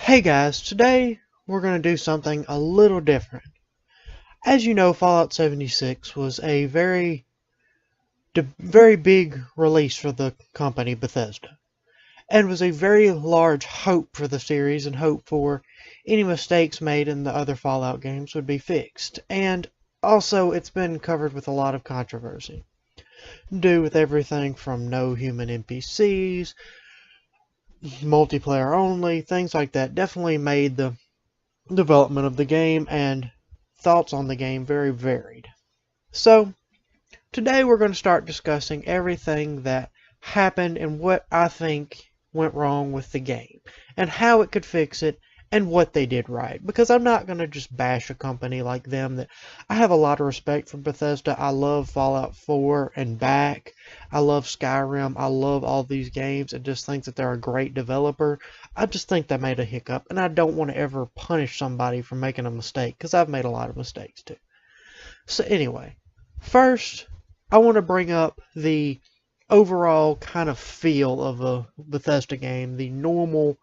Hey guys, today we're going to do something a little different. As you know, Fallout 76 was a very big release for the company Bethesda, and was a very large hope for the series and hope for any mistakes made in the other Fallout games would be fixed. And also, it's been covered with a lot of controversy, due with everything from no human NPCs, multiplayer only, things like that. Definitely made the development of the game and thoughts on the game very varied. So, today we're going to start discussing everything that happened and what I think went wrong with the game, and how it could fix it, and what they did right. Because I'm not going to just bash a company like them. That I have a lot of respect for Bethesda. I love Fallout 4 and back. I love Skyrim. I love all these games and just think that they're a great developer. I just think they made a hiccup, and I don't want to ever punish somebody for making a mistake, because I've made a lot of mistakes too. So anyway, first I want to bring up the overall kind of feel of a Bethesda game, the normal,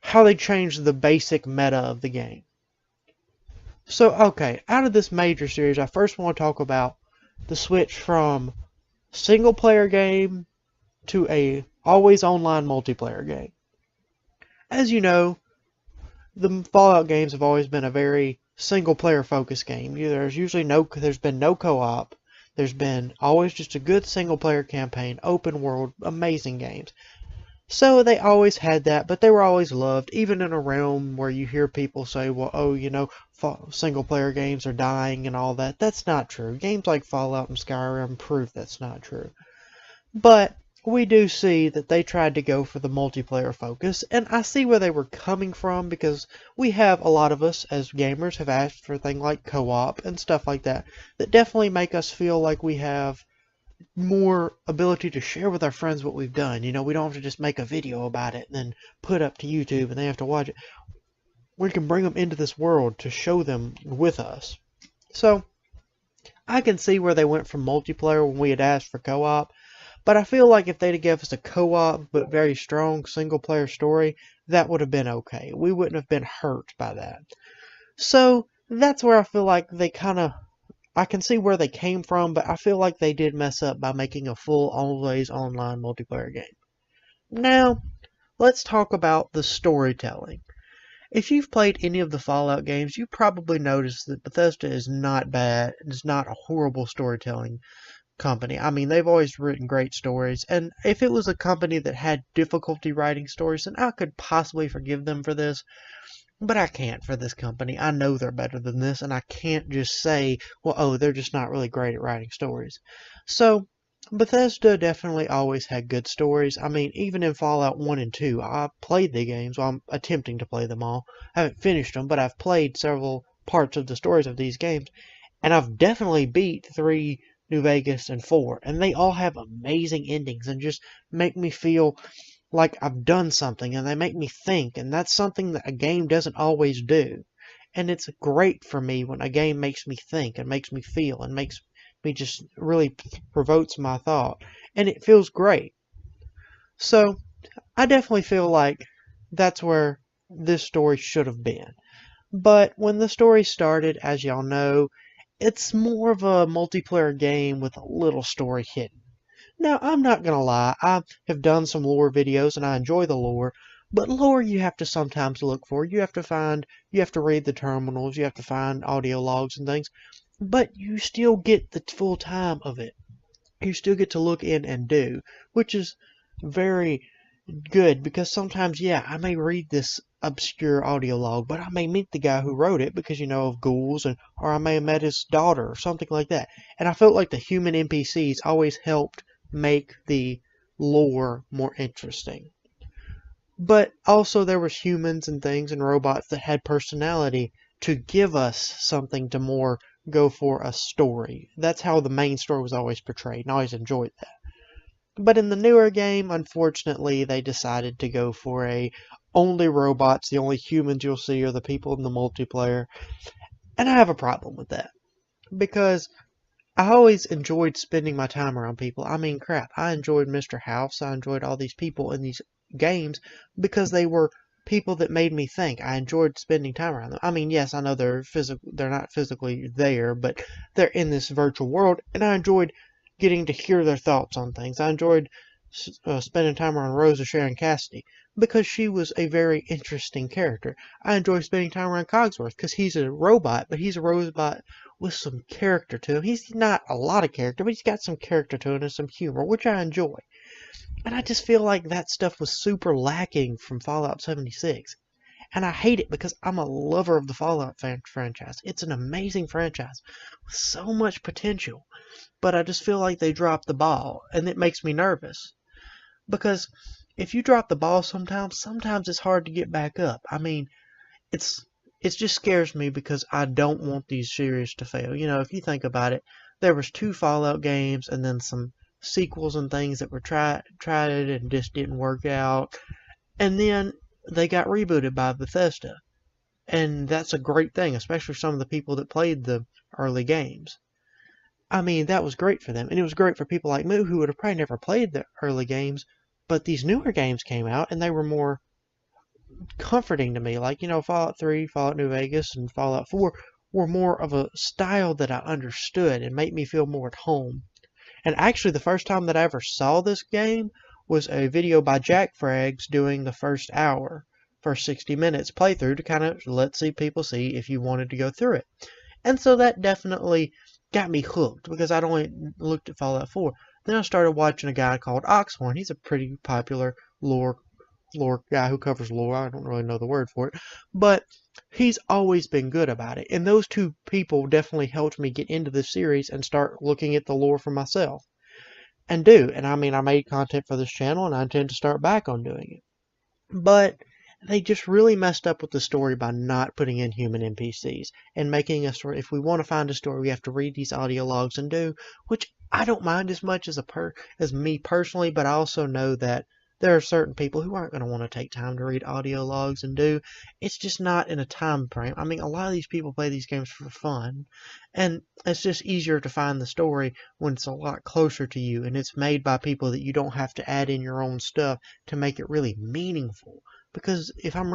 how they changed the basic meta of the game. So, okay, out of this major series, I first want to talk about the switch from single player game to a always online multiplayer game. As you know, the Fallout games have always been a very single player focused game. There's been no co-op. There's been always just a good single player campaign, open world, amazing games. So they always had that, but they were always loved, even in a realm where you hear people say, well, oh, single player games are dying and all that. That's not true. Games like Fallout and Skyrim prove that's not true. But we do see that they tried to go for the multiplayer focus, and I see where they were coming from, because we have, a lot of us as gamers have asked for things like co-op and stuff like that definitely make us feel like we have more ability to share with our friends what we've done. We don't have to just make a video about it and then put up to YouTube and they have to watch it. We can bring them into this world to show them with us. So I can see where they went from multiplayer when we had asked for co-op, but I feel like if they'd have given us a co-op but very strong single player story, that would have been okay. We wouldn't have been hurt by that. So that's where I feel like I can see where they came from, but I feel like they did mess up by making a full always online multiplayer game. Now, let's talk about the storytelling. If you've played any of the Fallout games, you probably noticed that Bethesda is not bad. It's not a horrible storytelling company. I mean, they've always written great stories, and if it was a company that had difficulty writing stories, then I could possibly forgive them for this. But I can't for this company. I know they're better than this, and I can't just say, well, oh, they're just not really great at writing stories. So, Bethesda definitely always had good stories. I mean, even in Fallout 1 and 2, I played the games. Well, I'm attempting to play them all. I haven't finished them, but I've played several parts of the stories of these games, and I've definitely beat 3, New Vegas, and 4, and they all have amazing endings and just make me feel like I've done something, and they make me think, and that's something that a game doesn't always do. And it's great for me when a game makes me think and makes me feel and makes me just really provokes my thought, and it feels great. So I definitely feel like that's where this story should have been. But when the story started, as y'all know, it's more of a multiplayer game with a little story hidden. Now, I'm not gonna lie, I have done some lore videos and I enjoy the lore, but lore you have to sometimes look for. You have to read the terminals, you have to find audio logs and things, but you still get the full time of it. You still get to look in and do, which is very good, because sometimes, yeah, I may read this obscure audio log, but I may meet the guy who wrote it because of ghouls, or I may have met his daughter or something like that. And I felt like the human NPCs always helped make the lore more interesting. But also there was humans and things and robots that had personality to give us something to more go for a story. That's how the main story was always portrayed, and I always enjoyed that. But in the newer game, unfortunately, they decided to go for a only robots, the only humans you'll see are the people in the multiplayer. And I have a problem with that, because I always enjoyed spending my time around people. I mean, crap, I enjoyed Mr. House. I enjoyed all these people in these games because they were people that made me think. I enjoyed spending time around them. I mean, yes, I know they're not physically there, but they're in this virtual world, and I enjoyed getting to hear their thoughts on things. I enjoyed spending time around Rosa Sharon Cassidy because she was a very interesting character. I enjoy spending time around Cogsworth because he's a robot, but he's a robot with some character to him. He's not a lot of character, but he's got some character to him and some humor, which I enjoy. And I just feel like that stuff was super lacking from Fallout 76. And I hate it because I'm a lover of the Fallout franchise. It's an amazing franchise with so much potential. But I just feel like they dropped the ball, and it makes me nervous. Because if you drop the ball sometimes it's hard to get back up. I mean, it just scares me because I don't want these series to fail. You know, if you think about it, there was 2 Fallout games and then some sequels and things that were tried it and just didn't work out. And then they got rebooted by Bethesda. And that's a great thing, especially some of the people that played the early games. I mean, that was great for them. And it was great for people like me who would have probably never played the early games. But these newer games came out and they were more comforting to me. Like, you know, Fallout 3, Fallout New Vegas, and Fallout 4 were more of a style that I understood and made me feel more at home. And actually, the first time that I ever saw this game was a video by Jack Frags doing the first 60 minutes playthrough to kind of people see if you wanted to go through it. And so that definitely got me hooked because I'd only looked at Fallout 4. Then I started watching a guy called Oxhorn. He's a pretty popular lore guy who covers lore. I don't really know the word for it, but he's always been good about it. And those 2 people definitely helped me get into the series and start looking at the lore for myself. And I mean, I made content for this channel and I intend to start back on doing it. But they just really messed up with the story by not putting in human NPCs and making a story. If we want to find a story, we have to read these audio logs and do, which I don't mind as much as me personally, but I also know that there are certain people who aren't going to want to take time to read audio logs and do. It's just not in a time frame. I mean, a lot of these people play these games for fun, and it's just easier to find the story when it's a lot closer to you, and it's made by people that you don't have to add in your own stuff to make it really meaningful. Because if I'm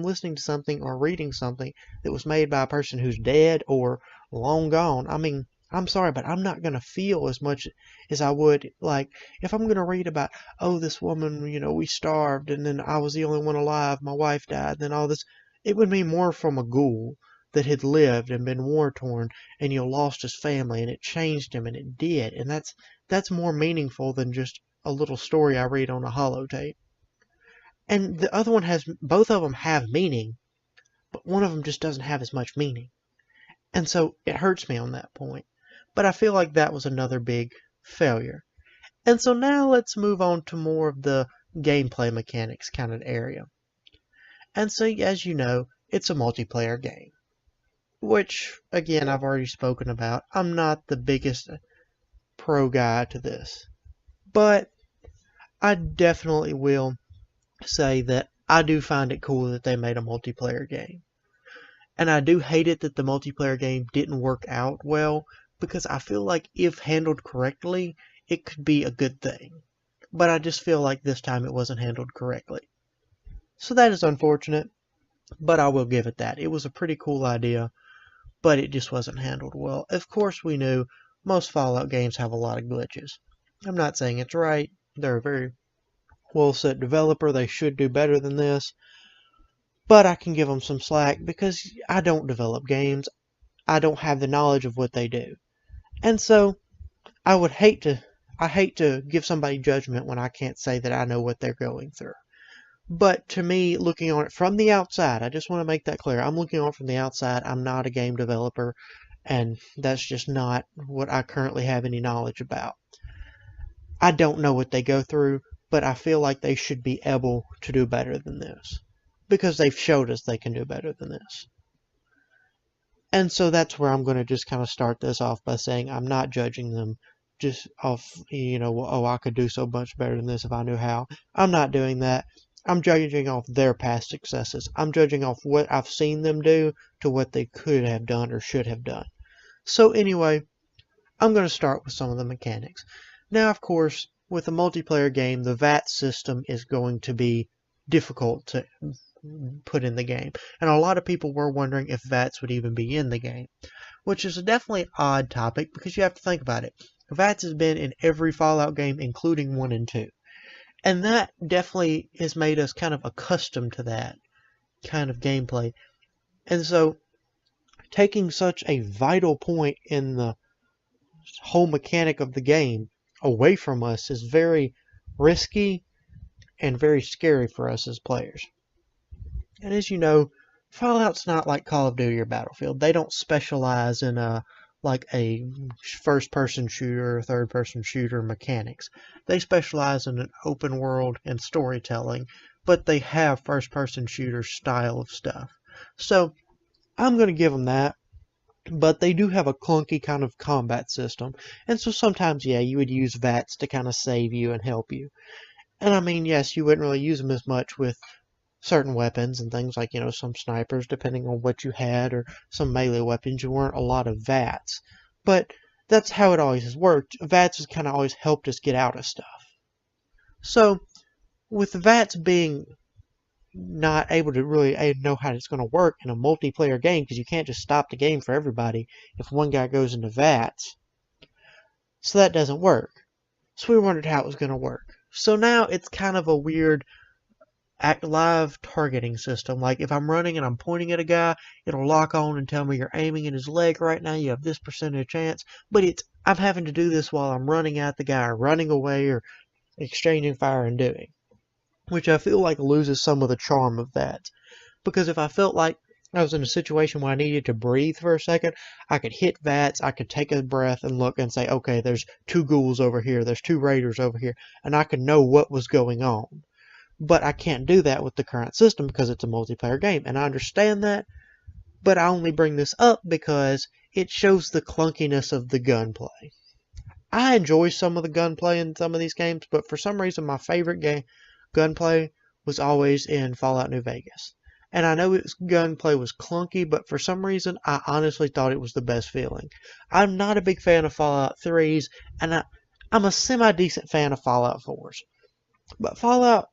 listening to something or reading something that was made by a person who's dead or long gone, I mean, I'm sorry, but I'm not going to feel as much as I would, like, if I'm going to read about, oh, this woman, you know, we starved, and then I was the only one alive, my wife died, and then all this. It would be more from a ghoul that had lived and been war-torn, and, you know, lost his family, and it changed him, and it did. And that's more meaningful than just a little story I read on a holotape. And the other one both of them have meaning, but one of them just doesn't have as much meaning. And so it hurts me on that point. But I feel like that was another big failure. And so now let's move on to more of the gameplay mechanics kind of area. And so, as you know, it's a multiplayer game. Which, again, I've already spoken about. I'm not the biggest pro guy to this. But I definitely will say that I do find it cool that they made a multiplayer game. And I do hate it that the multiplayer game didn't work out well, because I feel like if handled correctly, it could be a good thing. But I just feel like this time it wasn't handled correctly. So that is unfortunate, but I will give it that. It was a pretty cool idea, but it just wasn't handled well. Of course, we knew most Fallout games have a lot of glitches. I'm not saying it's right. They're a very well-set developer. They should do better than this. But I can give them some slack because I don't develop games. I don't have the knowledge of what they do. And so I hate to give somebody judgment when I can't say that I know what they're going through. But to me, looking on it from the outside, I just want to make that clear. I'm looking on it from the outside. I'm not a game developer, and that's just not what I currently have any knowledge about. I don't know what they go through, but I feel like they should be able to do better than this, because they've showed us they can do better than this. And so that's where I'm going to just kind of start this off by saying I'm not judging them just off, you know, oh, I could do so much better than this if I knew how. I'm not doing that. I'm judging off their past successes. I'm judging off what I've seen them do to what they could have done or should have done. So anyway, I'm going to start with some of the mechanics. Now, of course, with a multiplayer game, the VAT system is going to be difficult to put in the game. And a lot of people were wondering if VATS would even be in the game, which is a definitely odd topic because you have to think about it. VATS has been in every Fallout game, including 1 and 2. And that definitely has made us kind of accustomed to that kind of gameplay. And so, taking such a vital point in the whole mechanic of the game away from us is very risky and very scary for us as players. And as you know, Fallout's not like Call of Duty or Battlefield. They don't specialize in like a first-person shooter or third-person shooter mechanics. They specialize in an open world and storytelling, but they have first-person shooter style of stuff. So I'm going to give them that. But they do have a clunky kind of combat system. And so sometimes, yeah, you would use VATS to kind of save you and help you. And I mean, yes, you wouldn't really use them as much with certain weapons and things like, some snipers, depending on what you had, or some melee weapons. You weren't a lot of VATS. But that's how it always has worked. VATS has kind of always helped us get out of stuff. So, with VATS being not able to really know how it's going to work in a multiplayer game, because you can't just stop the game for everybody if one guy goes into VATS. So that doesn't work. So we wondered how it was going to work. So now it's kind of a weird live targeting system. Like if I'm running and I'm pointing at a guy, it'll lock on and tell me you're aiming at his leg right now. You have this percentage chance. But I'm having to do this while I'm running at the guy, or running away, or exchanging fire and doing. Which I feel like loses some of the charm of that. Because if I felt like I was in a situation where I needed to breathe for a second, I could hit VATS, I could take a breath and look and say, okay, there's 2 ghouls over here, there's 2 raiders over here, and I could know what was going on. But I can't do that with the current system because it's a multiplayer game, and I understand that, but I only bring this up because it shows the clunkiness of the gunplay. I enjoy some of the gunplay in some of these games, but for some reason my favorite gunplay was always in Fallout New Vegas. And I know its gunplay was clunky, but for some reason I honestly thought it was the best feeling. I'm not a big fan of Fallout 3's, and I'm a semi-decent fan of Fallout 4's. But Fallout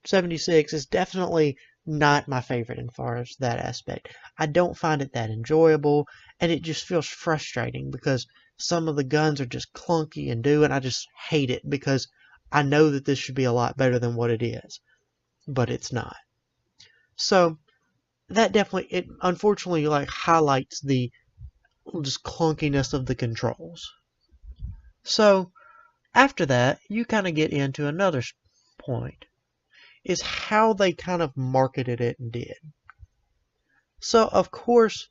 76 is definitely not my favorite as far as that aspect. I don't find it that enjoyable, and it just feels frustrating because some of the guns are just clunky and I just hate it because I know that this should be a lot better than what it is, but it's not. So that definitely, it unfortunately highlights the just clunkiness of the controls. So after that, you kind of get into another point, is how they kind of marketed it and did. So of course,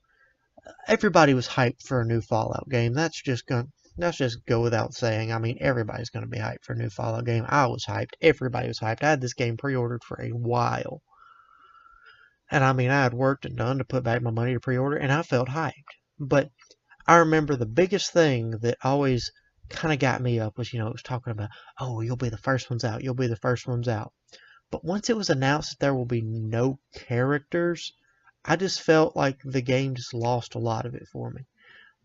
everybody was hyped for a new Fallout game. That's just go without saying. I mean, everybody's going to be hyped for a new Fallout game. I was hyped. Everybody was hyped. I had this game pre-ordered for a while. And I mean, I had worked and done to put back my money to pre-order, and I felt hyped. But I remember the biggest thing that always kind of got me up was, it was talking about, oh, you'll be the first ones out. You'll be the first ones out. But once it was announced that there will be no characters, I just felt like the game just lost a lot of it for me.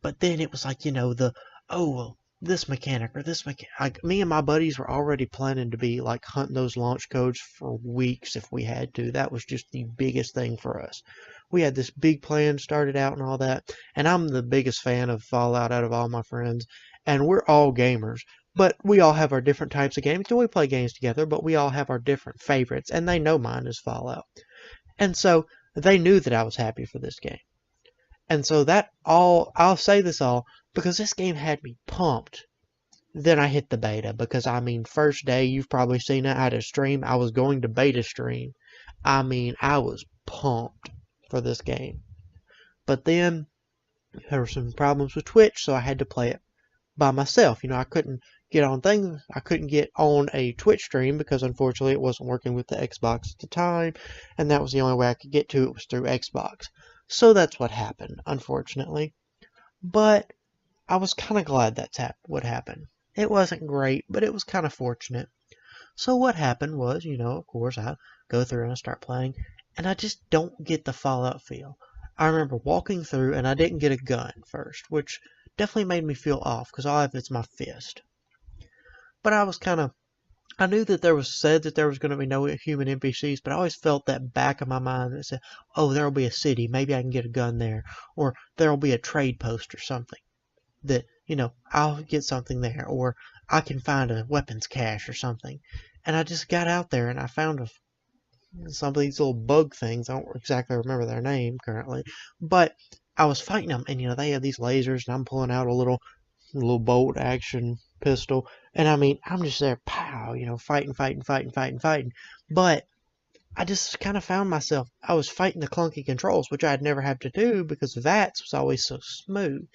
But then it was like, this mechanic or this mechanic. Me and my buddies were already planning to be like hunting those launch codes for weeks if we had to. That was just the biggest thing for us. We had this big plan started out and all that. And I'm the biggest fan of Fallout out of all my friends. And we're all gamers. But we all have our different types of games. We play games together, but we all have our different favorites. And they know mine is Fallout. And so they knew that I was happy for this game. And so I'll say this all because this game had me pumped. Then I hit the beta because, I mean, first day, you've probably seen it. I had a stream. I was going to beta stream. I mean, I was pumped for this game. But then there were some problems with Twitch, so I had to play it by myself. I couldn't get on things. I couldn't get on a Twitch stream because, unfortunately, it wasn't working with the Xbox at the time. And that was the only way I could get to it was through Xbox. So that's what happened, unfortunately. But I was kind of glad that's what happened. It wasn't great, but it was kind of fortunate. So what happened was, of course, I go through and I start playing, and I just don't get the Fallout feel. I remember walking through, and I didn't get a gun first, which definitely made me feel off, because all I have is my fist. But I was kind of I knew that there was said that there was going to be no human NPCs, but I always felt that back of my mind that said, oh, there'll be a city. Maybe I can get a gun there. Or there'll be a trade post or something that, I'll get something there. Or I can find a weapons cache or something. And I just got out there and I found some of these little bug things. I don't exactly remember their name currently. But I was fighting them, and, they have these lasers, and I'm pulling out a little bolt action pistol. And I mean, I'm just there, pow, fighting. But I just kind of found myself, I was fighting the clunky controls, which I'd never have to do because VATS was always so smooth.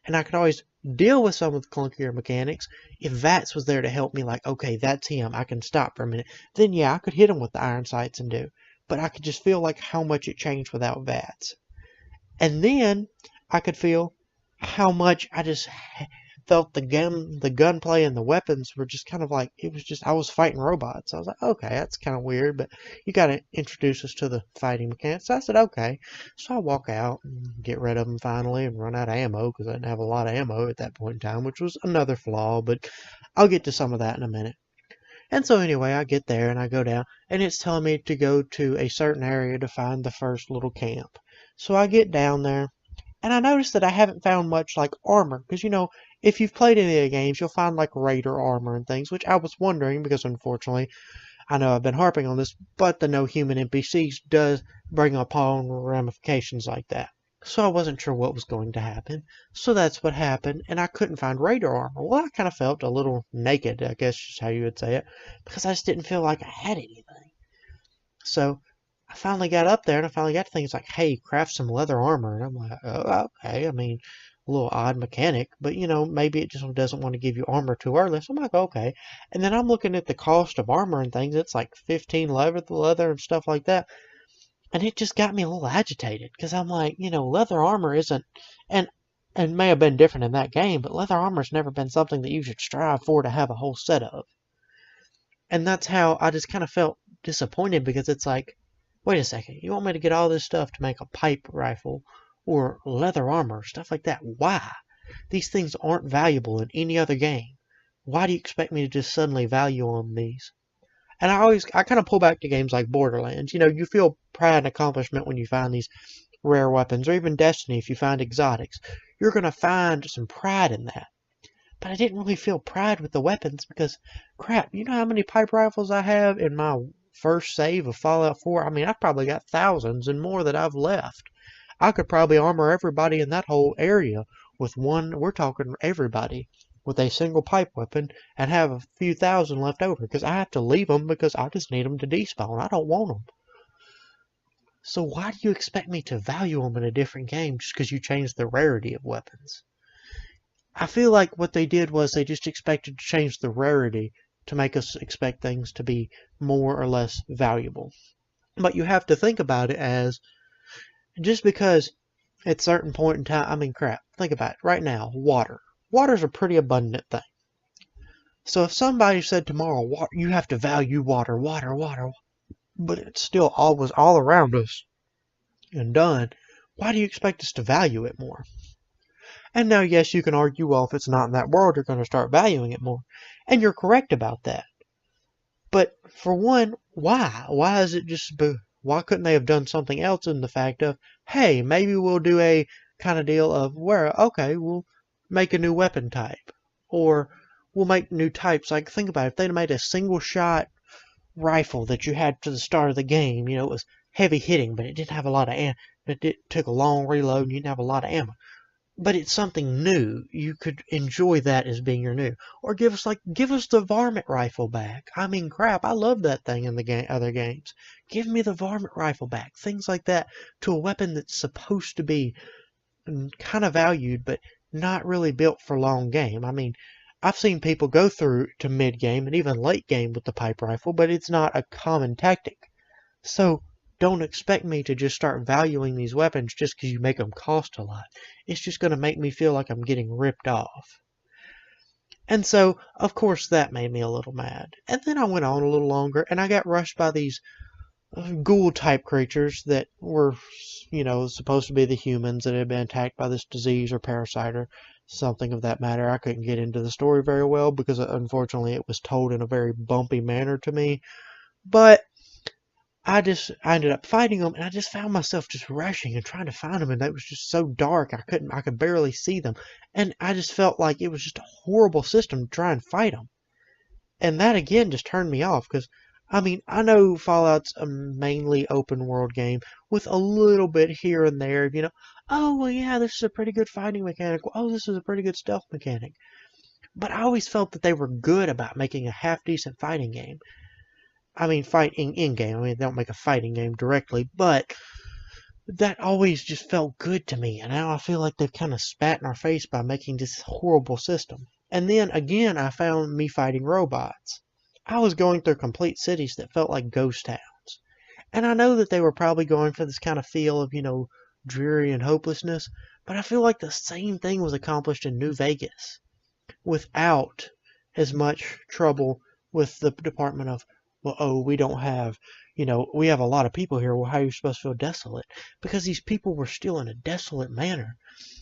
And I could always deal with some of the clunkier mechanics if VATS was there to help me, like, okay, that's him, I can stop for a minute. Then, yeah, I could hit him with the iron sights and do. But I could just feel like how much it changed without VATS. And then I could feel how much I just felt the gunplay and the weapons were just kind of like, it was just, I was fighting robots. I was like, okay, that's kind of weird, but you got to introduce us to the fighting mechanics. So I said, okay. So I walk out and get rid of them finally and run out of ammo because I didn't have a lot of ammo at that point in time, which was another flaw, but I'll get to some of that in a minute. And so anyway, I get there and I go down and it's telling me to go to a certain area to find the first little camp. So I get down there. And I noticed that I haven't found much like armor, because if you've played any of the games, you'll find like Raider armor and things, which I was wondering, because unfortunately, I know I've been harping on this, but the no human NPCs does bring upon ramifications like that. So I wasn't sure what was going to happen. So that's what happened, and I couldn't find Raider armor. Well, I kind of felt a little naked, I guess is how you would say it, because I just didn't feel like I had anything. So I finally got up there and I finally got to things like, hey, craft some leather armor. And I'm like, oh, okay. I mean, a little odd mechanic, but maybe it just doesn't want to give you armor too early. So I'm like, okay. And then I'm looking at the cost of armor and things. It's like 15 leather and stuff like that. And it just got me a little agitated because I'm like, leather armor isn't, and may have been different in that game, but leather armor's never been something that you should strive for to have a whole set of. And that's how I just kind of felt disappointed because it's like, wait a second, you want me to get all this stuff to make a pipe rifle or leather armor, stuff like that? Why? These things aren't valuable in any other game. Why do you expect me to just suddenly value on these? And I kind of pull back to games like Borderlands. You feel pride and accomplishment when you find these rare weapons, or even Destiny if you find exotics. You're going to find some pride in that. But I didn't really feel pride with the weapons because, crap, you know how many pipe rifles I have in my first save of Fallout 4? I mean, I've probably got thousands and more that I've left. I could probably armor everybody in that whole area with one, we're talking everybody, with a single pipe weapon and have a few thousand left over because I have to leave them because I just need them to despawn. I don't want them. So why do you expect me to value them in a different game just because you changed the rarity of weapons? I feel like what they did was they just expected to change the rarity to make us expect things to be more or less valuable. But you have to think about it as, just because at a certain point in time, I mean, crap, think about it. Right now, water. Water's a pretty abundant thing. So if somebody said tomorrow, you have to value water, but it's still always all around us and done, why do you expect us to value it more? And now, yes, you can argue, well, if it's not in that world, you're going to start valuing it more. And you're correct about that. But for one, why? Why is it just, why couldn't they have done something else in the fact of, hey, maybe we'll do a kind of deal of where, okay, we'll make a new weapon type. Or we'll make new types. Like, think about it. If they'd made a single shot rifle that you had to the start of the game, it was heavy hitting, but it didn't have a lot of ammo. It took a long reload and you didn't have a lot of ammo. But it's something new. You could enjoy that as being your new. Or give us the varmint rifle back. I mean, crap, I love that thing in the other games. Give me the varmint rifle back. Things like that to a weapon that's supposed to be kind of valued, but not really built for long game. I mean, I've seen people go through to mid game and even late game with the pipe rifle, but it's not a common tactic. So don't expect me to just start valuing these weapons just because you make them cost a lot. It's just going to make me feel like I'm getting ripped off. And so, of course, that made me a little mad. And then I went on a little longer, and I got rushed by these ghoul-type creatures that were, supposed to be the humans that had been attacked by this disease or parasite or something of that matter. I couldn't get into the story very well because unfortunately it was told in a very bumpy manner to me. But I ended up fighting them, and I just found myself just rushing and trying to find them, and it was just so dark I could barely see them, and I just felt like it was just a horrible system to try and fight them. And that again just turned me off because, I mean, I know Fallout's a mainly open world game with a little bit here and there, oh, well, yeah, this is a pretty good fighting mechanic. Oh, this is a pretty good stealth mechanic. But I always felt that they were good about making a half-decent fighting game. I mean, fighting in-game. I mean, they don't make a fighting game directly, but that always just felt good to me. And now I feel like they've kind of spat in our face by making this horrible system. And then again, I found me fighting robots. I was going through complete cities that felt like ghost towns. And I know that they were probably going for this kind of feel of, dreary and hopelessness, but I feel like the same thing was accomplished in New Vegas without as much trouble with the department of, well, oh, we don't have, we have a lot of people here. Well, how are you supposed to feel desolate? Because these people were still in a desolate manner.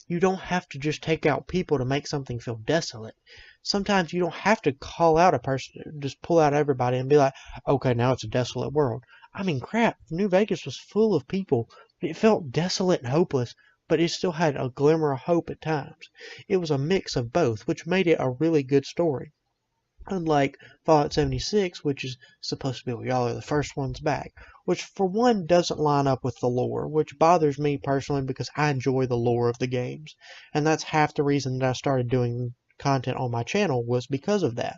You don't have to just take out people to make something feel desolate. Sometimes you don't have to call out a person, just pull out everybody and be like, okay, now it's a desolate world. I mean, crap, New Vegas was full of people. It felt desolate and hopeless, but it still had a glimmer of hope at times. It was a mix of both, which made it a really good story. Unlike Fallout 76, which is supposed to be, well, y'all are the first ones back, which for one doesn't line up with the lore, which bothers me personally because I enjoy the lore of the games. And that's half the reason that I started doing content on my channel was because of that.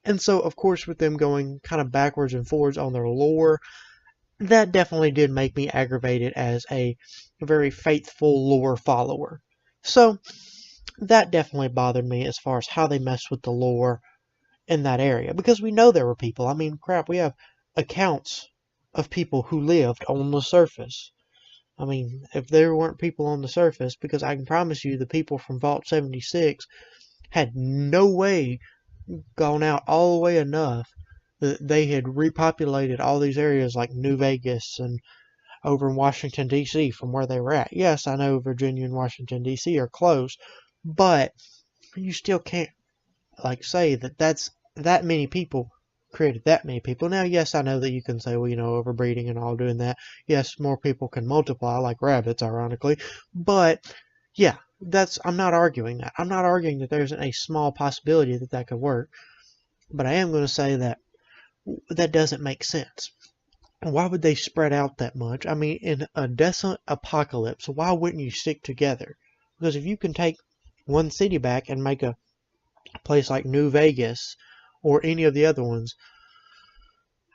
And so, of course, with them going kind of backwards and forwards on their lore, that definitely did make me aggravated as a very faithful lore follower. So, that definitely bothered me as far as how they messed with the lore in that area, because we know there were people. I mean, crap, we have accounts of people who lived on the surface. I mean, if there weren't people on the surface, because I can promise you the people from Vault 76 had no way gone out all the way enough that they had repopulated all these areas like New Vegas and over in Washington, D.C. from where they were at. Yes, I know Virginia and Washington, D.C. are close, but you still can't say that that many people created that many people. Now, yes, I know that you can say, well, overbreeding and all doing that. Yes, more people can multiply like rabbits, ironically. But, yeah, I'm not arguing that. I'm not arguing that there's a small possibility that that could work. But I am going to say that that doesn't make sense. Why would they spread out that much? I mean, in a desolate apocalypse, why wouldn't you stick together? Because if you can take one city back and make a place like New Vegas or any of the other ones,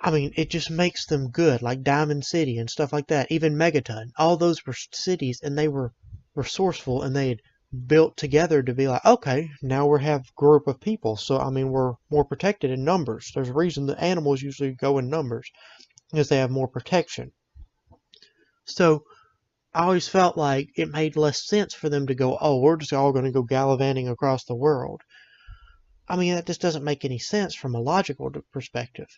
I mean, it just makes them good, like Diamond City and stuff like that. Even Megaton, all those were cities, and they were resourceful, and they had built together to be like, okay, now we have a group of people, so I mean, we're more protected in numbers. There's a reason that animals usually go in numbers, because they have more protection. So I always felt like it made less sense for them to go, oh, we're just all going to go gallivanting across the world. I mean, that just doesn't make any sense from a logical perspective.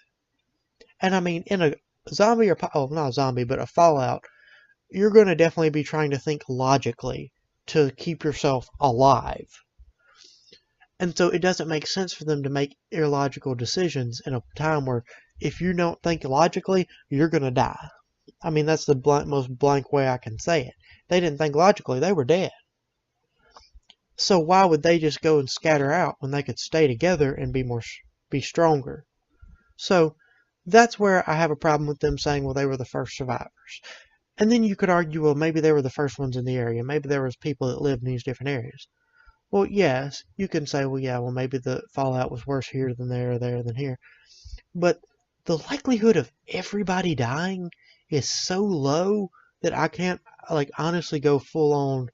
And I mean, in a zombie not a zombie, but a Fallout, you're going to definitely be trying to think logically to keep yourself alive. And so it doesn't make sense for them to make illogical decisions in a time where if you don't think logically, you're going to die. I mean, that's the most blank way I can say it. They didn't think logically, they were dead. So why would they just go and scatter out when they could stay together and be stronger? So that's where I have a problem with them saying, well, they were the first survivors. And then you could argue, well, maybe they were the first ones in the area. Maybe there was people that lived in these different areas. Well, yes, you can say, well, yeah, well, maybe the Fallout was worse here than there than here. But the likelihood of everybody dying is so low that I can't, honestly go full on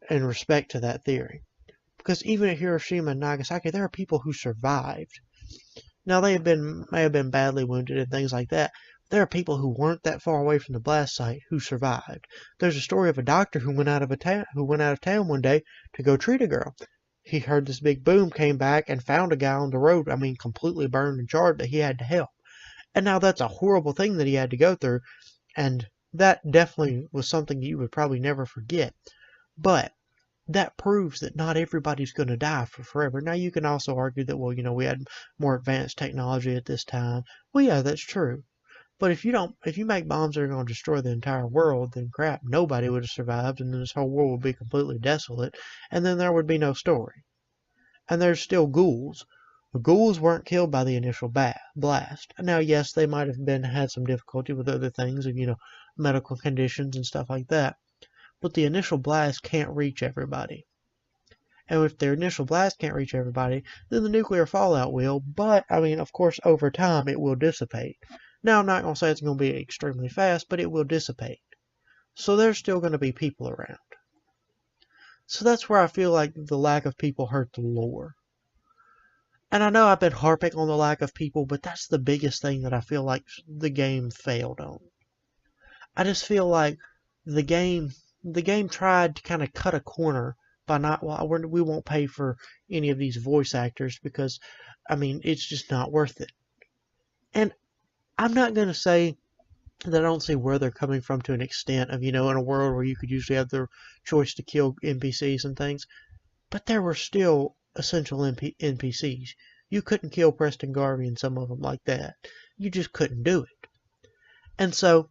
in respect to that theory. Because even at Hiroshima and Nagasaki, there are people who survived. Now, may have been badly wounded and things like that. There are people who weren't that far away from the blast site who survived. There's a story of a doctor who went out of town one day to go treat a girl. He heard this big boom, came back, and found a guy on the road, completely burned and charred, that he had to help. And now that's a horrible thing that he had to go through, and that definitely was something you would probably never forget. But that proves that not everybody's going to die for forever. Now, you can also argue that, well, we had more advanced technology at this time. Well, yeah, that's true. But if you make bombs that are going to destroy the entire world, then crap, nobody would have survived, and then this whole world would be completely desolate, and then there would be no story. And there's still ghouls. The ghouls weren't killed by the initial blast. Now, yes, they might have had some difficulty with other things, and medical conditions and stuff like that. But the initial blast can't reach everybody. And if their initial blast can't reach everybody, then the nuclear fallout will. But, of course, over time it will dissipate. Now, I'm not going to say it's going to be extremely fast, but it will dissipate. So there's still going to be people around. So that's where I feel like the lack of people hurt the lore. And I know I've been harping on the lack of people, but that's the biggest thing that I feel like the game failed on. I just feel like the game tried to kind of cut a corner by we won't pay for any of these voice actors because, it's just not worth it. And I'm not going to say that I don't see where they're coming from to an extent of, in a world where you could usually have the choice to kill NPCs and things, but there were still essential NPCs. You couldn't kill Preston Garvey and some of them like that. You just couldn't do it. And so,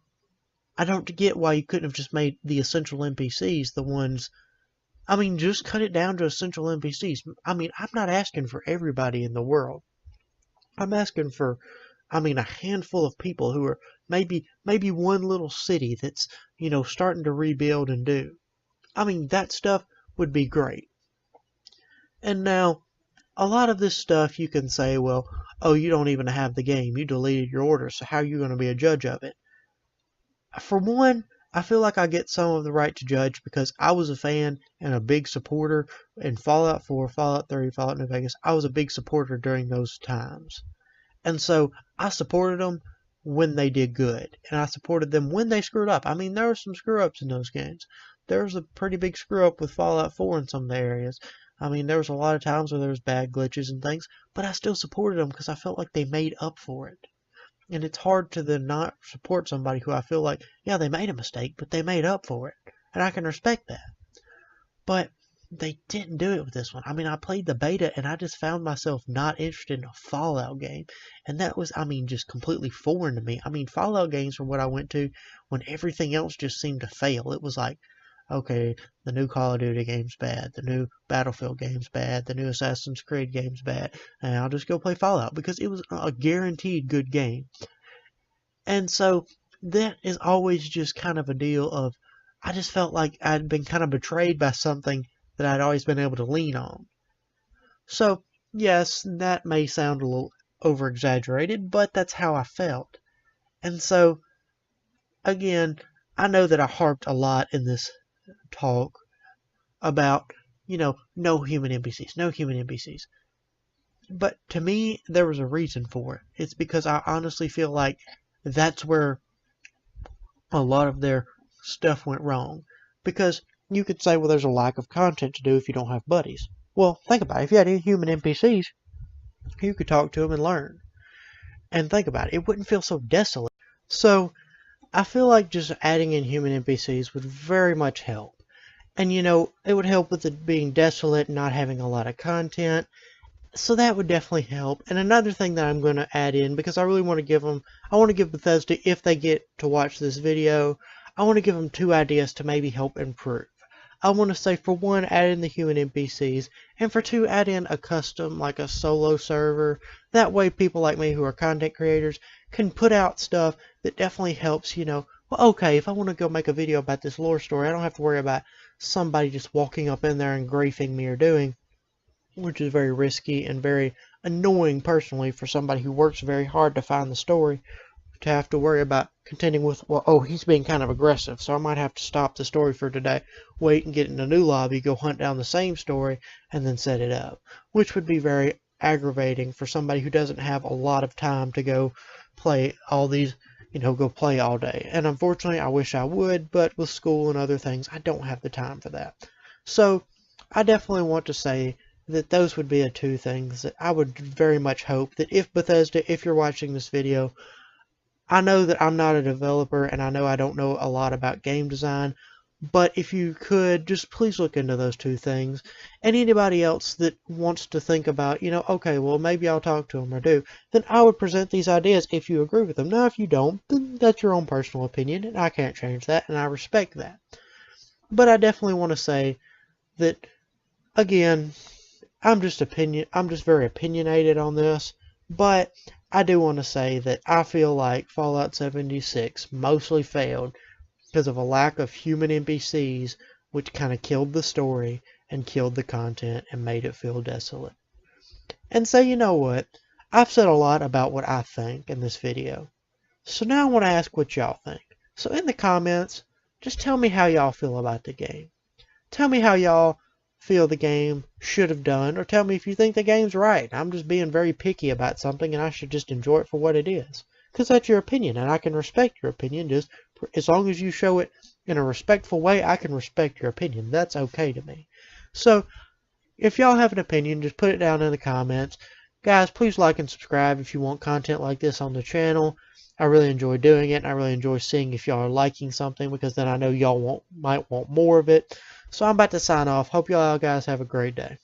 I don't get why you couldn't have just made the essential NPCs the ones, just cut it down to essential NPCs. I'm not asking for everybody in the world. I'm asking for a handful of people who are maybe one little city that's, starting to rebuild and do. That stuff would be great. And now, a lot of this stuff you can say, well, oh, you don't even have the game. You deleted your order, so how are you going to be a judge of it? For one, I feel like I get some of the right to judge because I was a fan and a big supporter in Fallout 4, Fallout 3, Fallout New Vegas. I was a big supporter during those times. And so I supported them when they did good. And I supported them when they screwed up. There were some screw-ups in those games. There was a pretty big screw-up with Fallout 4 in some of the areas. There was a lot of times where there was bad glitches and things. But I still supported them because I felt like they made up for it. And it's hard to then not support somebody who I feel like, yeah, they made a mistake, but they made up for it. And I can respect that. But they didn't do it with this one. I played the beta and I just found myself not interested in a Fallout game. And that was, just completely foreign to me. Fallout games were what I went to when everything else just seemed to fail. It was like, okay, the new Call of Duty game's bad. The new Battlefield game's bad. The new Assassin's Creed game's bad. And I'll just go play Fallout because it was a guaranteed good game. And so that is always just kind of a deal of, I just felt like I'd been kind of betrayed by something that I'd always been able to lean on. So, yes, that may sound a little over-exaggerated, but that's how I felt. And so, again, I know that I harped a lot in this talk about, no human NPCs, no human NPCs. But to me, there was a reason for it. It's because I honestly feel like that's where a lot of their stuff went wrong. Because you could say, well, there's a lack of content to do if you don't have buddies. Well, think about it. If you had human NPCs, you could talk to them and learn. And think about it. It wouldn't feel so desolate. So, I feel like just adding in human NPCs would very much help. And, it would help with it being desolate and not having a lot of content. So that would definitely help. And another thing that I'm going to add in, because I really want to give Bethesda, if they get to watch this video, I want to give them 2 ideas to maybe help improve. I want to say, for one, add in the human NPCs, and for 2, add in a custom, like a solo server. That way people like me who are content creators can put out stuff that definitely helps, well, okay, if I want to go make a video about this lore story, I don't have to worry about somebody just walking up in there and griefing me or doing, which is very risky and very annoying personally for somebody who works very hard to find the story, to have to worry about contending with, well, oh, he's being kind of aggressive, so I might have to stop the story for today, wait and get in a new lobby, go hunt down the same story, and then set it up, which would be very aggravating for somebody who doesn't have a lot of time to go play all these, go play all day. And unfortunately, I wish I would, but with school and other things, I don't have the time for that. So, I definitely want to say that those would be the 2 things that I would very much hope that if Bethesda, if you're watching this video, I know that I'm not a developer and I know I don't know a lot about game design, But if you could, just please look into those two things. And anybody else that wants to think about, okay, well, maybe I'll talk to them or do, then I would present these ideas if you agree with them. Now, if you don't, then that's your own personal opinion, and I can't change that, and I respect that. But I definitely want to say that, again, I'm just very opinionated on this, but I do want to say that I feel like Fallout 76 mostly failed because of a lack of human NPCs, which kind of killed the story and killed the content and made it feel desolate. And so, you know what? I've said a lot about what I think in this video. So now I want to ask what y'all think. So in the comments, just tell me how y'all feel about the game. Tell me how y'all feel the game should have done, or tell me if you think the game's right. I'm just being very picky about something and I should just enjoy it for what it is. Because that's your opinion, and I can respect your opinion. Just as long as you show it in a respectful way, I can respect your opinion. That's okay to me. So, if y'all have an opinion, just put it down in the comments. Guys, please like and subscribe if you want content like this on the channel. I really enjoy doing it, and I really enjoy seeing if y'all are liking something, because then I know y'all might want more of it. So I'm about to sign off. Hope y'all guys have a great day.